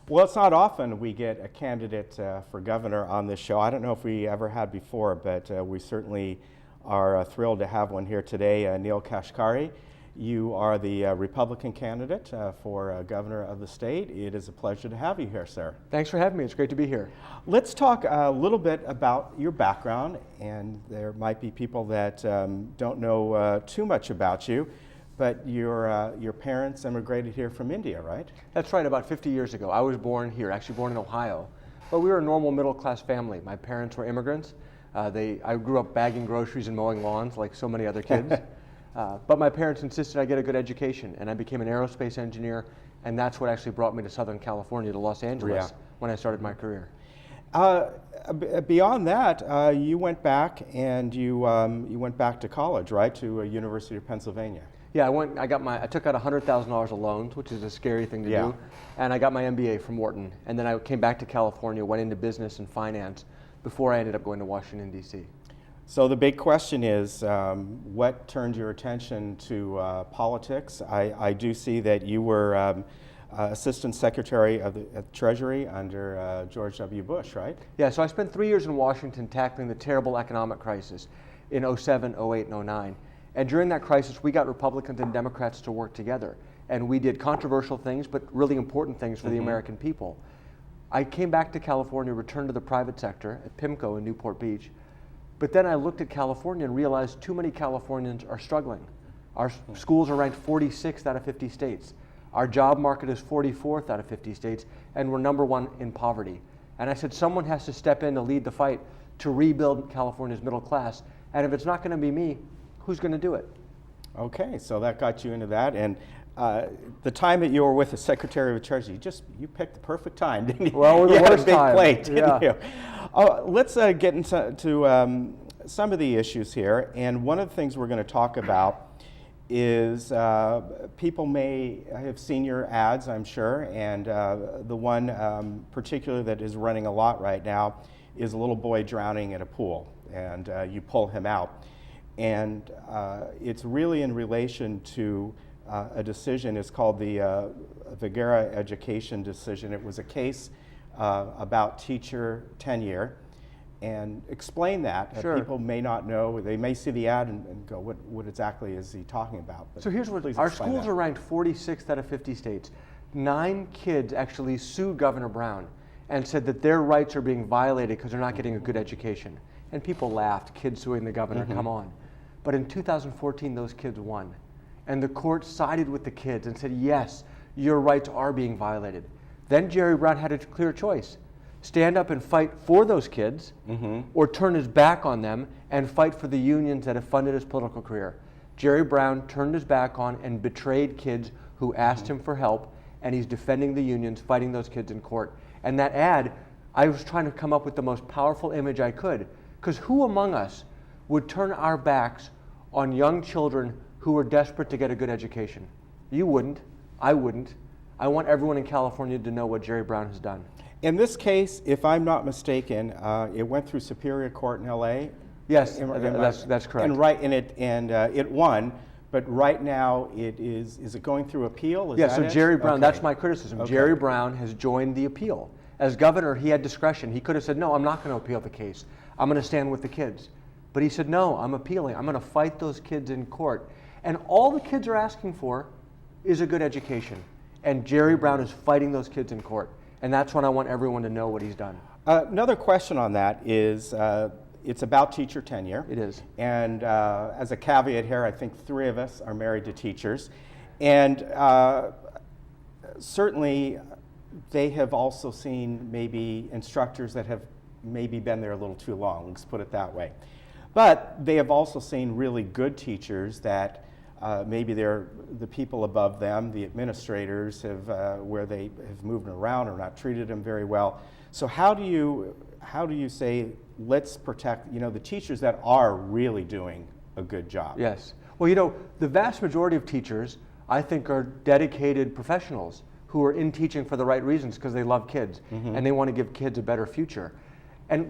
Well, it's not often we get a candidate for governor on this show. I don't know if we ever had before, but we certainly are thrilled to have one here today. Neel Kashkari, you are the Republican candidate for governor of the state. It is a pleasure to have you here, sir. Thanks for having me. It's great to be here. Let's talk a little bit about your background, and there might be people that don't know too much about you. But your parents immigrated here from India, right? That's right, about 50 years ago. I was born here, actually born in Ohio. But we were a normal middle-class family. My parents were immigrants. I grew up bagging groceries and mowing lawns like so many other kids. But my parents insisted I get a good education, and I became an aerospace engineer, and that's what actually brought me to Southern California, to Los Angeles, when I started my career. Beyond that, you went back and you went back to college, right, to University of Pennsylvania. Yeah, I took out $100,000 of loans, which is a scary thing to do, and I got my MBA from Wharton. And then I came back to California, went into business and finance before I ended up going to Washington, D.C. So the big question is, what turned your attention to politics? I do see that you were Assistant Secretary of the Treasury under George W. Bush, right? Yeah, so I spent 3 years in Washington tackling the terrible economic crisis in 07, 08, and 09. And during that crisis, we got Republicans and Democrats to work together. And we did controversial things, but really important things for the American people. I came back to California, returned to the private sector at PIMCO in Newport Beach. But then I looked at California and realized too many Californians are struggling. Our schools are ranked 46th out of 50 states. Our job market is 44th out of 50 states, and we're #1 in poverty. And I said, someone has to step in to lead the fight to rebuild California's middle class. And if it's not going to be me, who's going to do it? Okay, so that got you into that, and the time that you were with the Secretary of the Treasury, you picked the perfect time, didn't you? Well, you had a big time. plate, didn't you? Let's get into some of the issues here, and one of the things we're going to talk about is people may have seen your ads, I'm sure, and the one particularly that is running a lot right now is a little boy drowning in a pool, and you pull him out. And it's really in relation to a decision. It's called the Vergara education decision. It was a case about teacher tenure. And explain that. Sure. People may not know. They may see the ad and go, what exactly is he talking about? But so here's what, our schools are ranked 46th out of 50 states. 9 kids actually sued Governor Brown and said that their rights are being violated because they're not getting a good education. And people laughed, kids suing the governor, come on. But in 2014, those kids won. And the court sided with the kids and said, yes, your rights are being violated. Then Jerry Brown had a clear choice. Stand up and fight for those kids, or turn his back on them and fight for the unions that have funded his political career. Jerry Brown turned his back on and betrayed kids who asked him for help, and he's defending the unions, fighting those kids in court. And that ad, I was trying to come up with the most powerful image I could, because who among us would turn our backs on young children who are desperate to get a good education? You wouldn't. I wouldn't. I want everyone in California to know what Jerry Brown has done. In this case, if I'm not mistaken, it went through Superior Court in L.A. Yes, that's correct. And it won. But right now, is it going through appeal? Yeah. So Jerry Brown, that's my criticism. Okay. Jerry Brown has joined the appeal. As governor, he had discretion. He could have said, no, I'm not going to appeal the case. I'm going to stand with the kids. But he said, no, I'm appealing. I'm going to fight those kids in court. And all the kids are asking for is a good education. And Jerry Brown is fighting those kids in court. And that's when I want everyone to know what he's done. Another question on that is, it's about teacher tenure. It is. And as a caveat here, I think 3 of us are married to teachers. And certainly they have also seen maybe instructors that have maybe been there a little too long, let's put it that way. But they have also seen really good teachers that maybe they're the people above them, the administrators, where they have moved around or not treated them very well. So how do you say, let's protect the teachers that are really doing a good job? Yes. Well, the vast majority of teachers, I think, are dedicated professionals who are in teaching for the right reasons because they love kids and they want to give kids a better future.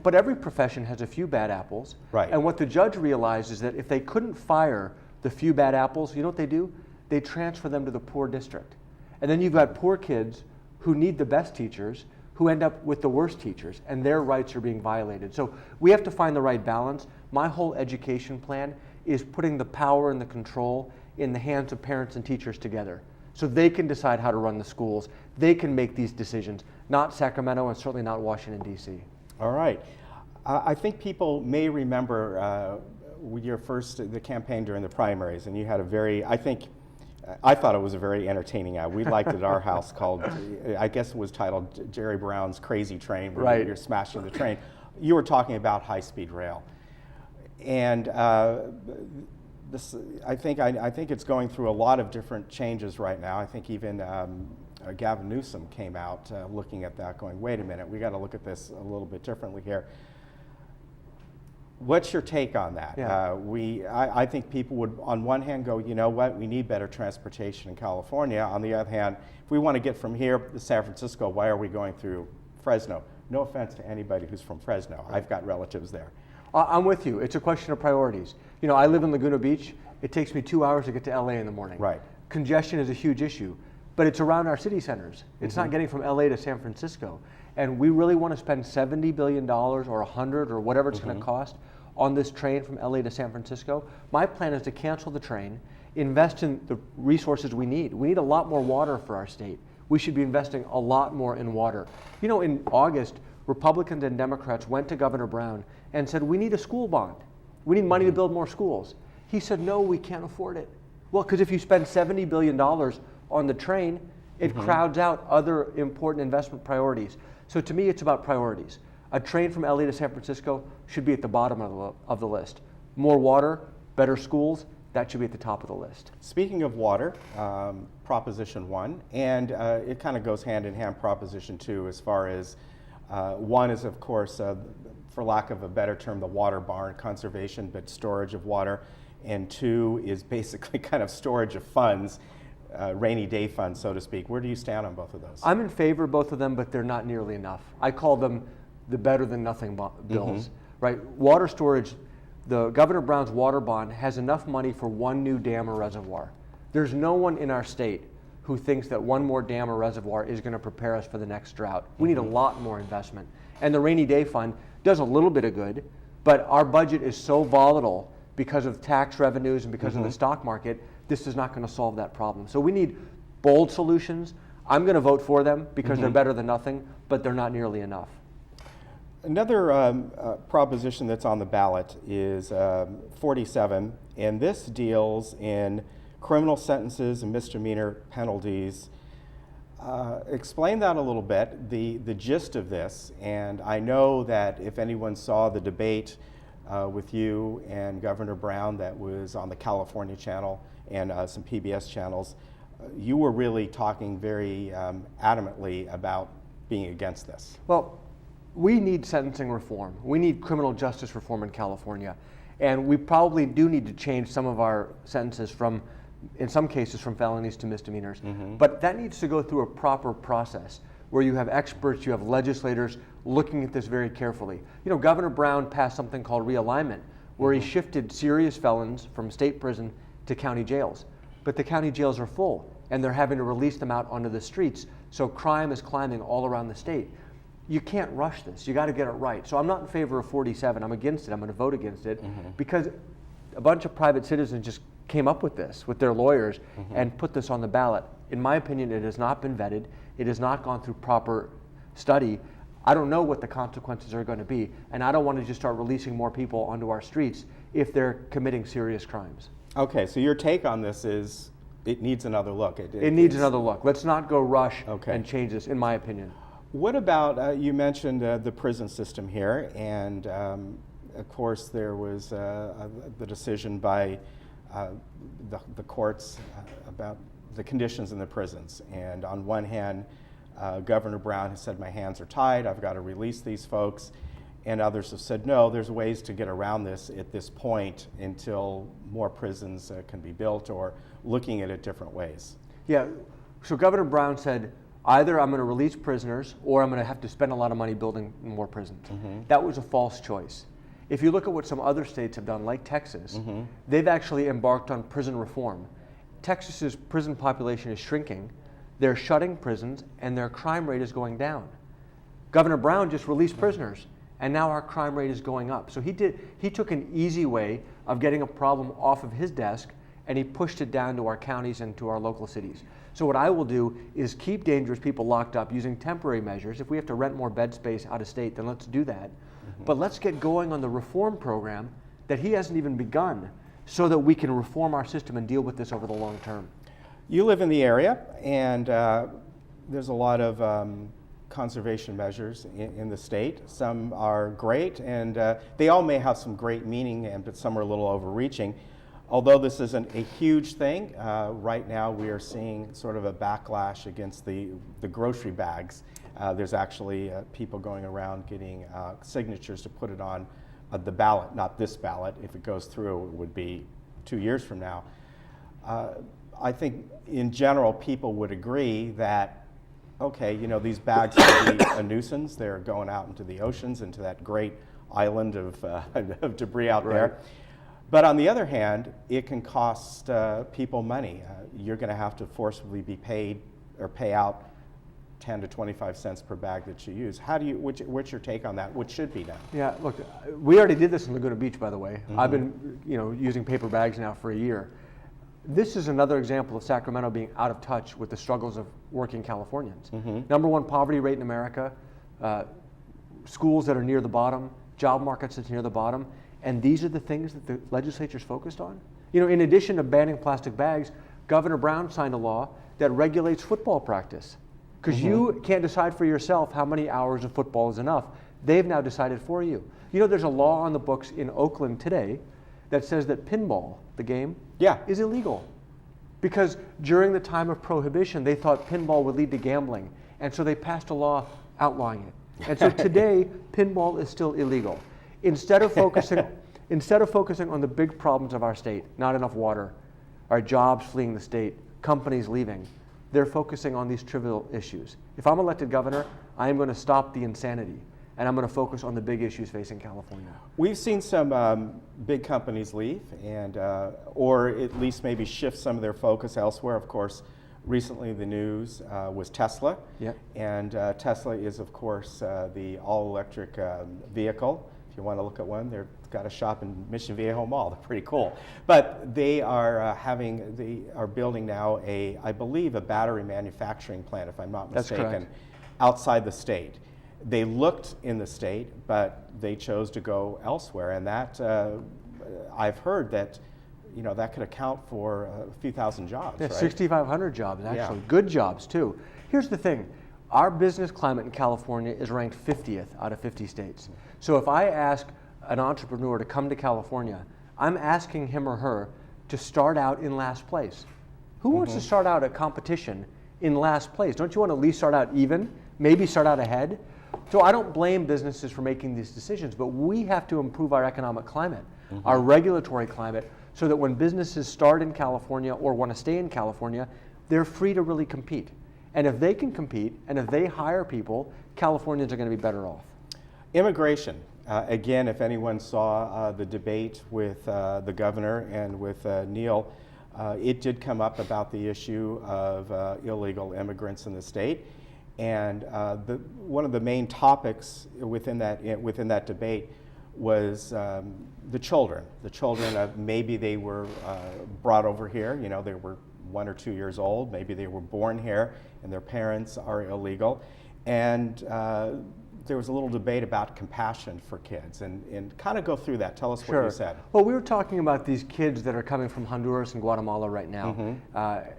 But every profession has a few bad apples. Right. And what the judge realized is that if they couldn't fire the few bad apples, you know what they do? They transfer them to the poor district. And then you've got poor kids who need the best teachers who end up with the worst teachers, and their rights are being violated. So we have to find the right balance. My whole education plan is putting the power and the control in the hands of parents and teachers together, so they can decide how to run the schools. They can make these decisions, not Sacramento and certainly not Washington, D.C. All right. I think people may remember the campaign during the primaries, and you had a very, I thought it was a very entertaining ad. We liked it at our house called, I guess it was titled Jerry Brown's Crazy Train, where Right. you're smashing the train. You were talking about high-speed rail. And I think it's going through a lot of different changes right now. I think even Gavin Newsom came out looking at that going, wait a minute, we got to look at this a little bit differently here. What's your take on that? Yeah. I think people would, on one hand, go, you know what, we need better transportation in California. On the other hand, if we want to get from here to San Francisco, why are we going through Fresno? No offense to anybody who's from Fresno. I've got relatives there. I'm with you. It's a question of priorities. You know, I live in Laguna Beach. It takes me 2 hours to get to LA in the morning. Right. Congestion is a huge issue, but it's around our city centers. It's not getting from LA to San Francisco. And we really want to spend $70 billion or 100 or whatever it's going to cost on this train from LA to San Francisco. My plan is to cancel the train, invest in the resources we need. We need a lot more water for our state. We should be investing a lot more in water. You know, in August, Republicans and Democrats went to Governor Brown and said, we need a school bond. We need money to build more schools. He said, no, we can't afford it. Well, because if you spend $70 billion on the train, it crowds out other important investment priorities. So to me, it's about priorities. A train from LA to San Francisco should be at the bottom of the list. More water, better schools, that should be at the top of the list. Speaking of water, Proposition 1, and it kind of goes hand in hand, Proposition 2, as far as one is, of course, for lack of a better term, the water barn, conservation, but storage of water. And 2 is basically kind of storage of funds, rainy day funds, so to speak. Where do you stand on both of those? I'm in favor of both of them, but they're not nearly enough. I call them the better than nothing bills, right? Water storage, the Governor Brown's water bond has enough money for one new dam or reservoir. There's no one in our state who thinks that one more dam or reservoir is going to prepare us for the next drought. We need a lot more investment. And the rainy day fund does a little bit of good, but our budget is so volatile because of tax revenues and because of the stock market, this is not going to solve that problem. So we need bold solutions. I'm going to vote for them because they're better than nothing, but they're not nearly enough. Another proposition that's on the ballot is 47, and this deals in criminal sentences and misdemeanor penalties. Explain that a little bit, the gist of this. And I know that if anyone saw the debate with you and Governor Brown that was on the California channel and some PBS channels, you were really talking very adamantly about being against this. Well, we need sentencing reform. We need criminal justice reform in California. And we probably do need to change some of our sentences from, in some cases, from felonies to misdemeanors. But that needs to go through a proper process where you have experts, you have legislators looking at this very carefully. You know, Governor Brown passed something called realignment, where he shifted serious felons from state prison to county jails. But the county jails are full, and they're having to release them out onto the streets. So crime is climbing all around the state. You can't rush this. You got to get it right. So I'm not in favor of 47. I'm against it. I'm going to vote against it because a bunch of private citizens just came up with this with their lawyers and put this on the ballot. In my opinion, it has not been vetted. It has not gone through proper study. I don't know what the consequences are going to be, and I don't want to just start releasing more people onto our streets if they're committing serious crimes. Okay, so your take on this is it needs another look. It needs another look. Let's not go rush and change this, in my opinion. What about, you mentioned the prison system here, and of course there was the decision by the courts about the conditions in the prisons. And on one hand, Governor Brown has said, my hands are tied, I've got to release these folks. And others have said, no, there's ways to get around this at this point until more prisons can be built, or looking at it different ways. Yeah, so Governor Brown said, either I'm going to release prisoners or I'm going to have to spend a lot of money building more prisons. That was a false choice. If you look at what some other states have done, like Texas, they've actually embarked on prison reform. Texas's prison population is shrinking. they're shutting prisons, and their crime rate is going down. Governor Brown just released prisoners, and now our crime rate is going up. So he took an easy way of getting a problem off of his desk, and he pushed it down to our counties and to our local cities. So what I will do is keep dangerous people locked up using temporary measures. If we have to rent more bed space out of state, then let's do that. But let's get going on the reform program that he hasn't even begun, so that we can reform our system and deal with this over the long term. You live in the area, and there's a lot of conservation measures in the state. Some are great, and they all may have some great meaning, but some are a little overreaching. Although this isn't a huge thing, right now we are seeing sort of a backlash against the grocery bags. There's actually people going around getting signatures to put it on the ballot, not this ballot. If it goes through, it would be 2 years from now. I think in general people would agree that, okay, you know, these bags can be a nuisance. They're going out into the oceans, into that great island of debris out there. But on the other hand, it can cost people money. You're going to have to forcibly be paid or pay out 10 to 25 cents per bag that you use. What's your take on that? What should be done? Yeah, look, we already did this in Laguna Beach, by the way. I've been, using paper bags now for a year. This is another example of Sacramento being out of touch with the struggles of working Californians. Number one poverty rate in America, schools that are near the bottom, job markets that's near the bottom, and these are the things that the legislature's focused on. In addition to banning plastic bags, Governor Brown signed a law that regulates football practice. Because you can't decide for yourself how many hours of football is enough. They've now decided for you. There's a law on the books in Oakland today that says that pinball, the game, is illegal. Because during the time of Prohibition, they thought pinball would lead to gambling. And so they passed a law outlawing it. And so today, pinball is still illegal. Instead of focusing on the big problems of our state, not enough water, our jobs fleeing the state, companies leaving, they're focusing on these trivial issues. If I'm elected governor, I am going to stop the insanity, and I'm going to focus on the big issues facing California. We've seen some big companies leave, and or at least maybe shift some of their focus elsewhere. Of course, recently the news was Tesla, and Tesla is, of course, the all-electric vehicle. If you want to look at one, they've got a shop in Mission Viejo Mall. They're pretty cool. But they are building now I believe, a battery manufacturing plant, if I'm not mistaken, outside the state. They looked in the state, but they chose to go elsewhere, and that I've heard that that could account for a few thousand jobs. Yeah, right? 6,500 jobs actually, good jobs too. Here's the thing. Our business climate in California is ranked 50th out of 50 states. So if I ask an entrepreneur to come to California, I'm asking him or her to start out in last place. Who wants to start out a competition in last place? Don't you want to at least start out even, maybe start out ahead? So I don't blame businesses for making these decisions, but we have to improve our economic climate, our regulatory climate, so that when businesses start in California or want to stay in California, they're free to really compete. And if they can compete, and if they hire people, Californians are going to be better off. Immigration. Again, if anyone saw the debate with the governor and with Neel, it did come up about the issue of illegal immigrants in the state. And one of the main topics within that debate was the children. The children, maybe they were brought over here, they were 1 or 2 years old, maybe they were born here and their parents are illegal. And there was a little debate about compassion for kids, and kind of go through that. Tell us what you said. Well, we were talking about these kids that are coming from Honduras and Guatemala right now,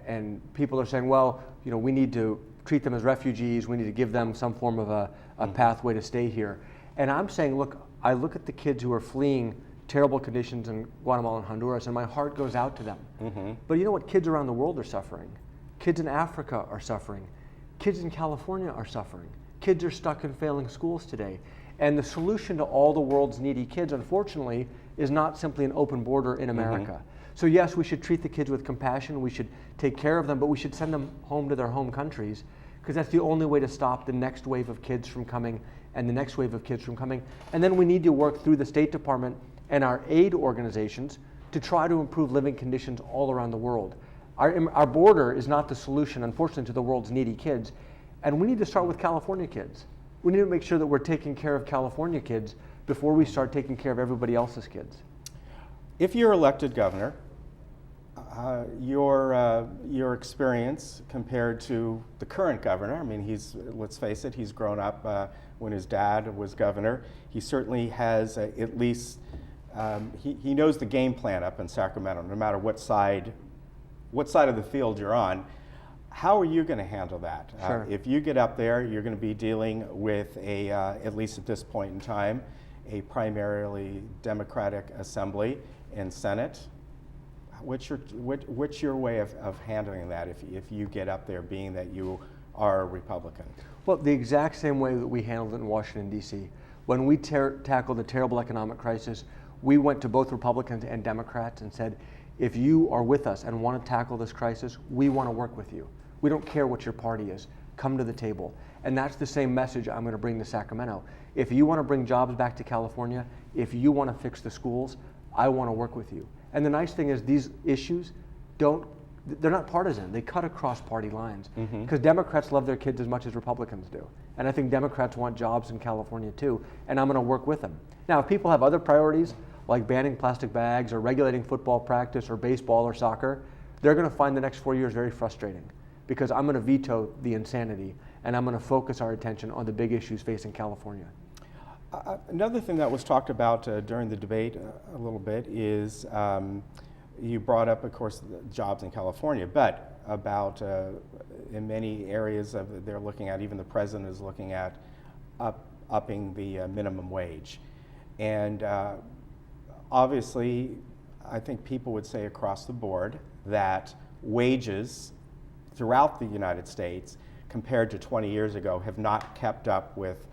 and people are saying, well, we need to treat them as refugees, we need to give them some form of a pathway to stay here. And I'm saying, look, I look at the kids who are fleeing terrible conditions in Guatemala and Honduras, and my heart goes out to them. But you know what? Kids around the world are suffering. Kids in Africa are suffering. Kids in California are suffering. Kids are stuck in failing schools today. And the solution to all the world's needy kids, unfortunately, is not simply an open border in America. So yes, we should treat the kids with compassion, we should take care of them, but we should send them home to their home countries, because that's the only way to stop the next wave of kids from coming and the next wave of kids from coming. And then we need to work through the State Department and our aid organizations to try to improve living conditions all around the world. Our border is not the solution, unfortunately, to the world's needy kids. And we need to start with California kids. We need to make sure that we're taking care of California kids before we start taking care of everybody else's kids. If you're elected governor, your experience compared to the current governor, I mean, let's face it, he's grown up when his dad was governor. He certainly has at least, he knows the game plan up in Sacramento, no matter what side of the field you're on. How are you going to handle that? Sure. If you get up there, you're going to be dealing with at least at this point in time, a primarily Democratic Assembly and Senate. What's your way of handling that if you get up there, being that you are a Republican? Well, the exact same way that we handled it in Washington, D.C. When we tackled the terrible economic crisis, we went to both Republicans and Democrats and said, if you are with us and want to tackle this crisis, we want to work with you. We don't care what your party is. Come to the table. And that's the same message I'm going to bring to Sacramento. If you want to bring jobs back to California, if you want to fix the schools, I want to work with you. And the nice thing is these issues they're not partisan. They cut across party lines. Because Democrats love their kids as much as Republicans do. And I think Democrats want jobs in California too, and I'm going to work with them. Now, if people have other priorities, like banning plastic bags or regulating football practice or baseball or soccer, they're going to find the next 4 years very frustrating, because I'm going to veto the insanity and I'm going to focus our attention on the big issues facing California. Another thing that was talked about during the debate a little bit is you brought up, of course, jobs in California, but about in many areas they're looking at, even the president is looking at upping the minimum wage. And obviously, I think people would say across the board that wages throughout the United States compared to 20 years ago have not kept up with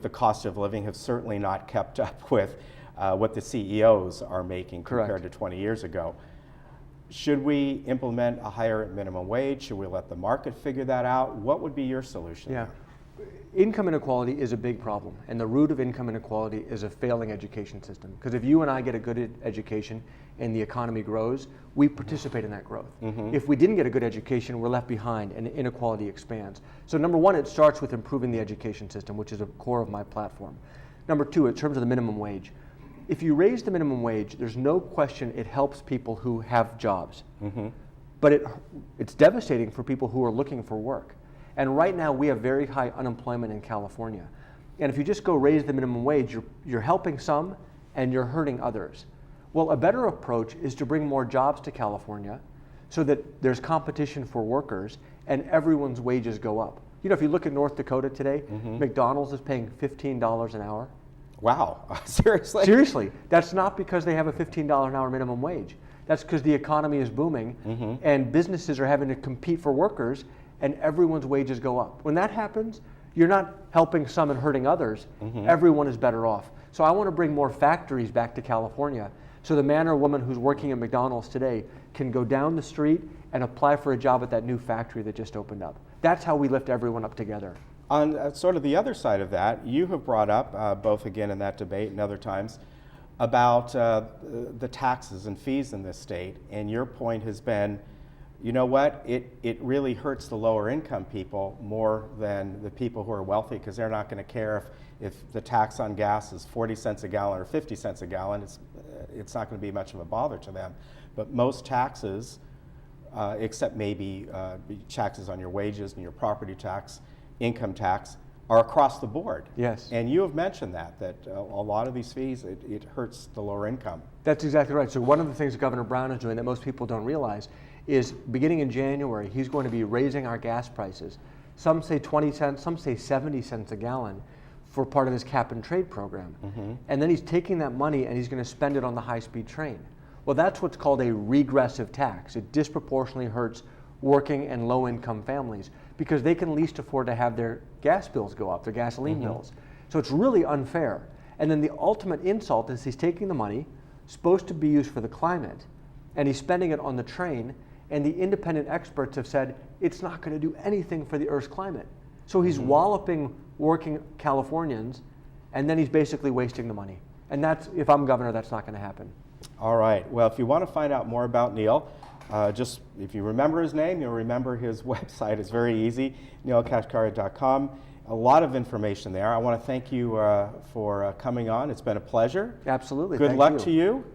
the cost of living, have certainly not kept up with what the CEOs are making compared to 20 years ago. Should we implement a higher minimum wage? Should we let the market figure that out? What would be your solution? Yeah. Income inequality is a big problem, and the root of income inequality is a failing education system. Because if you and I get a good education and the economy grows, we participate in that growth. If we didn't get a good education, we're left behind and inequality expands. So number one, it starts with improving the education system, which is a core of my platform. Number two, in terms of the minimum wage, if you raise the minimum wage, there's no question it helps people who have jobs. But it's devastating for people who are looking for work. And right now, we have very high unemployment in California. And if you just go raise the minimum wage, you're helping some and you're hurting others. Well, a better approach is to bring more jobs to California so that there's competition for workers and everyone's wages go up. You know, if you look at North Dakota today, McDonald's is paying $15 an hour. Wow, seriously? Seriously, that's not because they have a $15 an hour minimum wage. That's because the economy is booming and businesses are having to compete for workers and everyone's wages go up. When that happens, you're not helping some and hurting others. Everyone is better off. So I want to bring more factories back to California so the man or woman who's working at McDonald's today can go down the street and apply for a job at that new factory that just opened up. That's how we lift everyone up together. On sort of the other side of that, you have brought up, both again in that debate and other times, about the taxes and fees in this state, and your point has been, you know what, it really hurts the lower income people more than the people who are wealthy, because they're not going to care if the tax on gas is 40 cents a gallon or 50 cents a gallon. It's not going to be much of a bother to them. But most taxes, except maybe taxes on your wages and your property tax, income tax, are across the board. Yes. And you have mentioned that a lot of these fees, it hurts the lower income. That's exactly right. So one of the things that Governor Brown is doing that most people don't realize is beginning in January, he's going to be raising our gas prices. Some say 20 cents, some say 70 cents a gallon for part of his cap and trade program. And then he's taking that money and he's going to spend it on the high-speed train. Well, that's what's called a regressive tax. It disproportionately hurts working and low-income families because they can least afford to have their gas bills go up, their gasoline bills. So it's really unfair. And then the ultimate insult is he's taking the money, supposed to be used for the climate, and he's spending it on the train, and the independent experts have said it's not going to do anything for the Earth's climate. So he's walloping working Californians, and then he's basically wasting the money. And that's, if I'm governor, that's not going to happen. All right. Well, if you want to find out more about Neel, Just if you remember his name, you'll remember his website. It's very easy, neelkashkari.com. A lot of information there. I want to thank you for coming on. It's been a pleasure. Absolutely. Good Thank luck you. to you,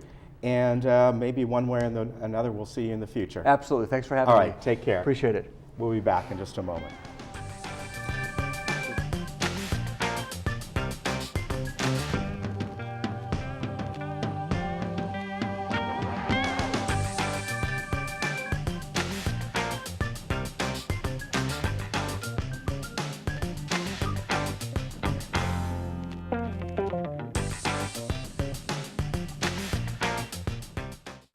and maybe one way or another we'll see you in the future. Absolutely. Thanks for having All me. right, take care. Appreciate it. We'll be back in just a moment.